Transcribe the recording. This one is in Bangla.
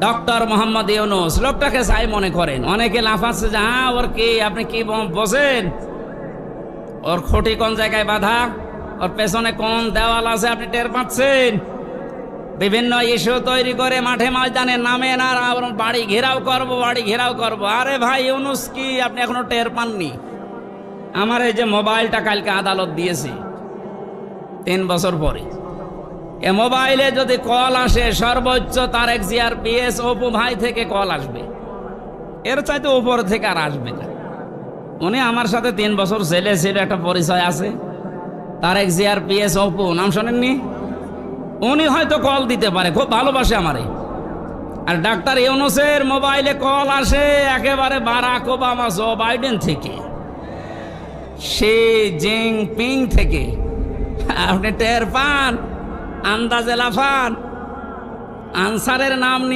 ডক্টর মোহাম্মদ ইউনূস লোকটাকে চাই মনে করেন, অনেকে লাফাচ্ছে যে হ্যাঁ ওর কি, আপনি কি বোঝেন ওর খুঁটি কোন জায়গায় বাঁধা, ওর পেছনে কোন দেওয়াল আছে আপনি টের পাচ্ছেন? বিভিন্ন ইস্যু তৈরি করে মাঠে ময়দানে নামেন আর বাড়ি ঘেরাও করব, বাড়ি ঘেরাও করব। আরে ভাই ইউনূস কি আপনি এখনো টের পাননি? আমার এই যে মোবাইলটা কালকে আদালত দিয়েছি 3 বছর পরে, এ মোবাইলে যদি কল আসে সর্বোচ্চ তারেক জিয়ার পিএস অপু ভাই থেকে কল আসবে, এর চাইতে উপর থেকে আর আসবে না। উনি আমার সাথে 3 বছর জেলে ছিল, একটা পরিচয় আছে। তারেক জিয়ার পিএস অপু নাম শোনেননি? উনি হয়তো কল দিতে পারে, খুব ভালোবাসে আমারে। আর ডাক্তার ইউনূসের মোবাইলে কল আসে একেবারে বারাক ওবামা, জো বাইডেন থেকে, শি জিনপিং থেকে। আপনি টের পান, আন্দাজে লাফান। আনসারের নাম